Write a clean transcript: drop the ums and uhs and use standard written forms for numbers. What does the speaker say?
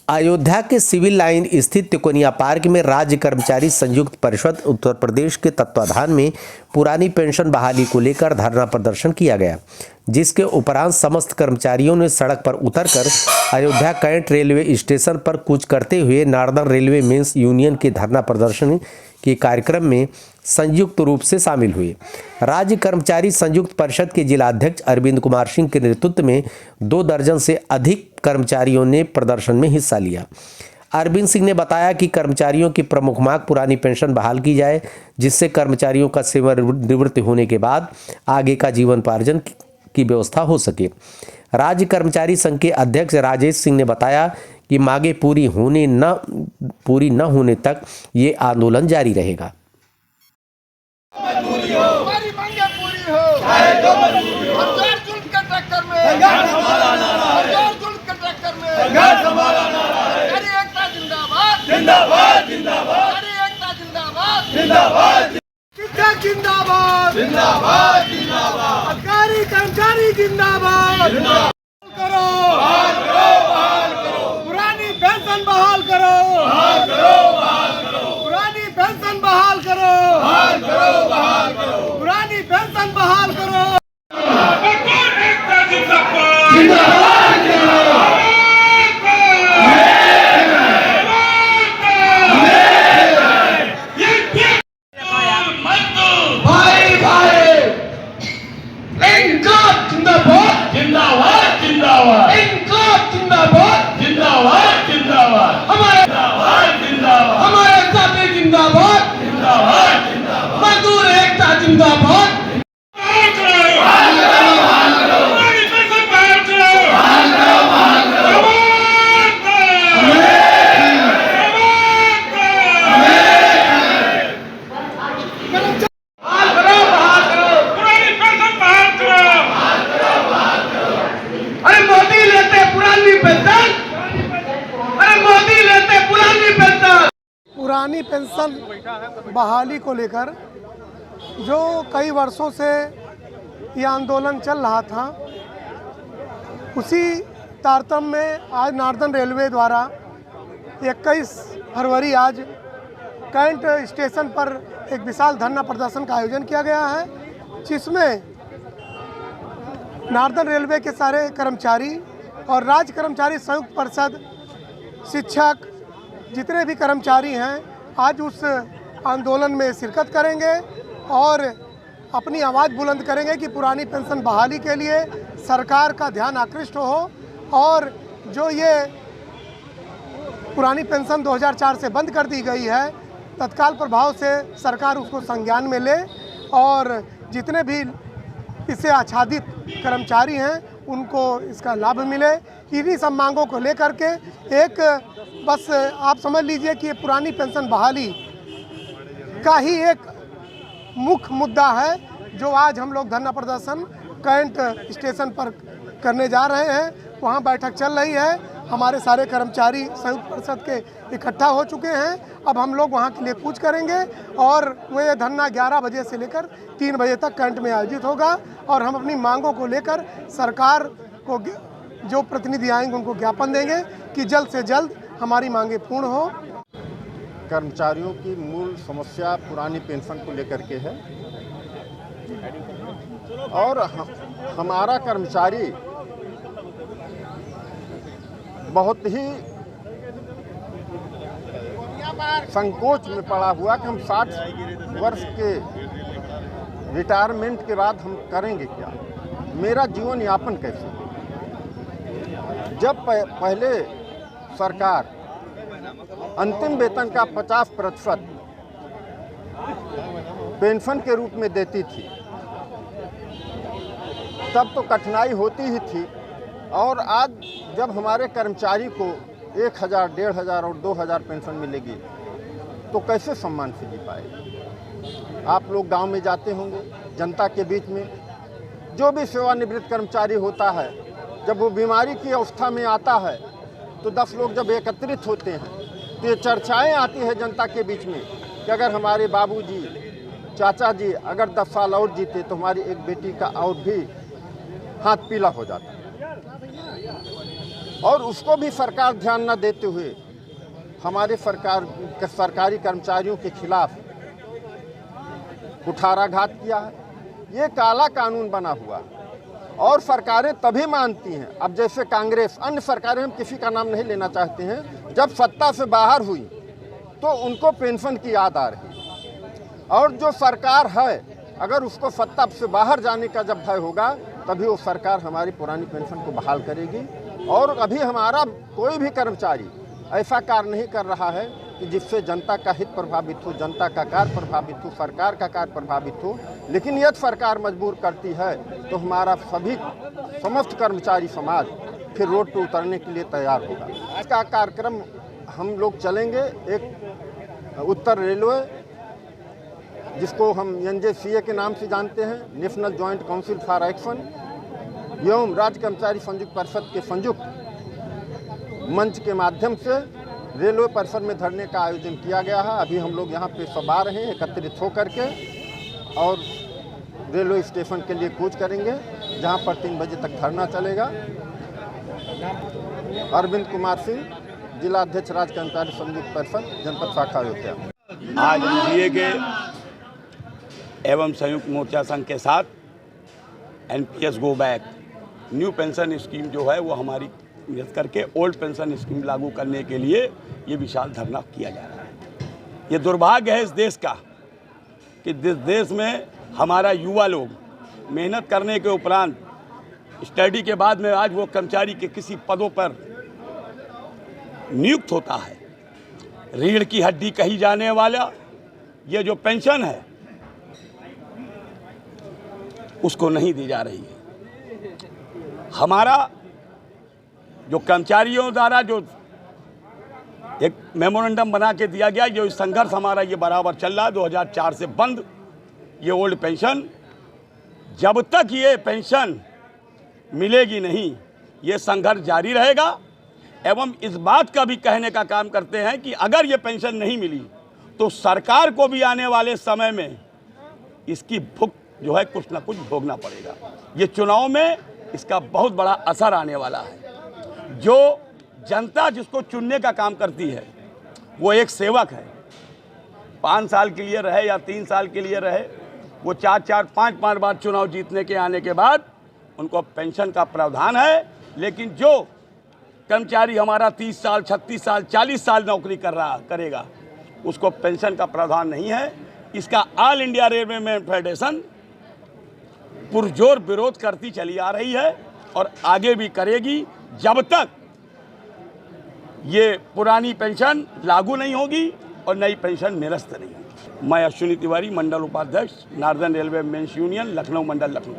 अयोध्या के civil line स्थित Tikonia park में राज्य कर्मचारी संयुक्त परिषद उत्तर प्रदेश के तत्वाधान में पुरानी पेंशन बहाली को लेकर धरना प्रदर्शन किया गया, जिसके उपरांत समस्त कर्मचारियों ने सड़क पर उतरकर अयोध्या कैंट रेलवे स्टेशन पर कूच करते हुए नॉर्दर्न रेलवे मेंस यूनियन के धरना प्रदर्शन के कार्यक्रम में संयुक्त रूप से शामिल हुए। राज्य कर्मचारी संयुक्त परिषद के जिलाध्यक्ष अरविंद कुमार सिंह के नेतृत्व में 2 दर्जन से अधिक कर्मचारियों ने प्रदर्शन में हिस्सा लिया। अरविंद सिंह ने बताया कि कर्मचारियों की प्रमुख मांग पुरानी पेंशन बहाल की जाए, जिससे कर्मचारियों का सेवानिवृत्ति होने के बाद आगे का जीवनोपार्जन की व्यवस्था हो सके। राज्य कर्मचारी संघ के अध्यक्ष राजेश सिंह ने बताया कि मांगे पूरी न होने तक ये आंदोलन जारी रहेगा। हमारी मांगे पूरी हो, चाहे जो मजबूरी हो। हज़ार जुल्म के टक्कर में संघर्ष हमारा नारा है। हज़ार जुल्म के टक्कर में संघर्ष हमारा नारा है। हमारी एकता जिंदाबाद, जिंदाबाद, जिंदाबाद। हमारी एकता जिंदाबाद, जिंदाबाद। शिक्षक जिंदाबाद, जिंदाबाद, जिंदाबाद। अधिकारी कर्मचारी जिंदाबाद, जिंदाबाद। करो, बहाल करो, बहाल करो। पुरानी पेंशन बहाल करो, बहाल करो, बहाल करो। पुरानी पेंशन बहाल करो, बहाल करो, बहाल करो। पुरानी पेंशन बहाल करो। भाई भाई इनकलाब जिंदाबाद, जिंदाबाद, जिंदाबाद। इनकलाब जिंदाबाद, जिंदाबाद, जिंदाबाद। हमारे जिंदाबाद, जिंदाबाद। हमारे जाति जिंदाबाद, जिंदाबाद, जिंदाबाद। मजदूर एकता जिंदाबाद। पुरानी पेंशन बहाली को लेकर जो कई वर्षों से ये आंदोलन चल रहा था, उसी तारतम्य में आज नॉर्दर्न रेलवे द्वारा 21 फरवरी आज कैंट स्टेशन पर एक विशाल धरना प्रदर्शन का आयोजन किया गया है, जिसमें नॉर्दर्न रेलवे के सारे कर्मचारी और राज्य कर्मचारी संयुक्त परिषद, शिक्षक, जितने भी कर्मचारी हैं आज उस आंदोलन में शिरकत करेंगे और अपनी आवाज़ बुलंद करेंगे कि पुरानी पेंशन बहाली के लिए सरकार का ध्यान आकृष्ट हो और जो ये पुरानी पेंशन 2004 से बंद कर दी गई है, तत्काल प्रभाव से सरकार उसको संज्ञान में ले और जितने भी इससे आच्छादित कर्मचारी हैं उनको इसका लाभ मिले। इन्हीं सब मांगों को लेकर के एक बस आप समझ लीजिए कि ये पुरानी पेंशन बहाली का ही एक मुख्य मुद्दा है जो आज हम लोग धरना प्रदर्शन कैंट स्टेशन पर करने जा रहे हैं। वहाँ बैठक चल रही है, हमारे सारे कर्मचारी संयुक्त परिषद के इकट्ठा हो चुके हैं। अब हम लोग वहाँ के लिए कूच करेंगे और वो धरना 11 बजे से लेकर 3 बजे तक कैंट में आयोजित होगा और हम अपनी मांगों को लेकर सरकार को जो प्रतिनिधि आएंगे उनको ज्ञापन देंगे कि जल्द से जल्द हमारी मांगें पूर्ण हो। कर्मचारियों की मूल समस्या पुरानी पेंशन को लेकर के है और हमारा कर्मचारी बहुत ही संकोच में पड़ा हुआ कि हम 60 वर्ष के रिटायरमेंट के बाद हम करेंगे क्या, मेरा जीवन यापन कैसे। जब पहले सरकार अंतिम वेतन का 50% पेंशन के रूप में देती थी, तब तो कठिनाई होती ही थी और आज जब हमारे कर्मचारी को 1000, 1500 और 2000 पेंशन मिलेगी तो कैसे सम्मान से जी पाए। आप लोग गांव में जाते होंगे, जनता के बीच में जो भी सेवानिवृत्त कर्मचारी होता है, जब वो बीमारी की अवस्था में आता है तो 10 लोग जब एकत्रित होते हैं तो ये चर्चाएं आती है जनता के बीच में कि अगर हमारे बाबूजी, चाचा जी अगर 10 साल और जीते तो हमारी एक बेटी का और भी हाथ पीला हो जाता। और उसको भी सरकार ध्यान न देते हुए हमारे सरकारी कर्मचारियों के खिलाफ कुठाराघात किया है। ये काला कानून बना हुआ और सरकारें तभी मानती हैं। अब जैसे कांग्रेस, अन्य सरकारें, हम किसी का नाम नहीं लेना चाहते हैं, जब सत्ता से बाहर हुई तो उनको पेंशन की याद आ रही। और जो सरकार है, अगर उसको सत्ता से बाहर जाने का जब भय होगा तभी वो सरकार हमारी पुरानी पेंशन को बहाल करेगी। और अभी हमारा कोई भी कर्मचारी ऐसा कार्य नहीं कर रहा है कि जिससे जनता का हित प्रभावित हो, जनता का कार्य प्रभावित हो, सरकार का कार्य प्रभावित हो। लेकिन यदि सरकार मजबूर करती है तो हमारा समस्त कर्मचारी समाज फिर रोड पर उतरने के लिए तैयार होगा। इसका कार्यक्रम हम लोग चलेंगे। एक उत्तर रेलवे, जिसको हम NJCA के नाम से जानते हैं, national joint council for action, एवं राज्य कर्मचारी संयुक्त परिषद के संयुक्त मंच के माध्यम से रेलवे परिसर में धरने का आयोजन किया गया है। अभी हम लोग यहाँ पे सवार हैं एकत्रित होकर के और रेलवे स्टेशन के लिए कूच करेंगे, जहाँ पर 3 बजे तक धरना चलेगा। अरविंद कुमार सिंह, जिला अध्यक्ष राज्य कर्मचारी संयुक्त परिषद, जनपद शाखा अयोध्या। आज NGA के एवं संयुक्त मोर्चा संघ के साथ NPS go back new pension scheme जो है वो हमारी नियत करके ओल्ड पेंशन स्कीम लागू करने के लिए ये विशाल धरना किया जा रहा है। ये दुर्भाग्य है इस देश का कि जिस देश में हमारा युवा लोग मेहनत करने के उपरांत स्टडी के बाद में आज वो कर्मचारी के किसी पदों पर नियुक्त होता है, रीढ़ की हड्डी कही जाने वाला ये जो पेंशन है उसको नहीं दी जा रही है। हमारा जो कर्मचारियों द्वारा जो एक मेमोरेंडम बना के दिया गया, जो संघर्ष हमारा ये बराबर चल रहा है 2004 से बंद ये ओल्ड पेंशन, जब तक ये पेंशन मिलेगी नहीं ये संघर्ष जारी रहेगा। एवं इस बात का भी कहने का काम करते हैं कि अगर ये पेंशन नहीं मिली तो सरकार को भी आने वाले समय में इसकी भुगत जो है कुछ ना कुछ भोगना पड़ेगा। ये चुनाव में इसका बहुत बड़ा असर आने वाला है। जो जनता जिसको चुनने का काम करती है वो एक सेवक है, 5 साल के लिए रहे या 3 साल के लिए रहे, वो 4-4, 5-5 बार चुनाव जीतने के आने के बाद उनको पेंशन का प्रावधान है। लेकिन जो कर्मचारी हमारा 30 साल, 36 साल, 40 साल नौकरी करेगा उसको पेंशन का प्रावधान नहीं है। इसका all India railway man federation पुरजोर विरोध करती चली आ रही है और आगे भी करेगी जब तक ये पुरानी पेंशन लागू नहीं होगी और नई पेंशन निरस्त नहीं होगी। मैं अश्विनी तिवारी, मंडल उपाध्यक्ष, northern railway men's union, Lucknow मंडल, लखनऊ।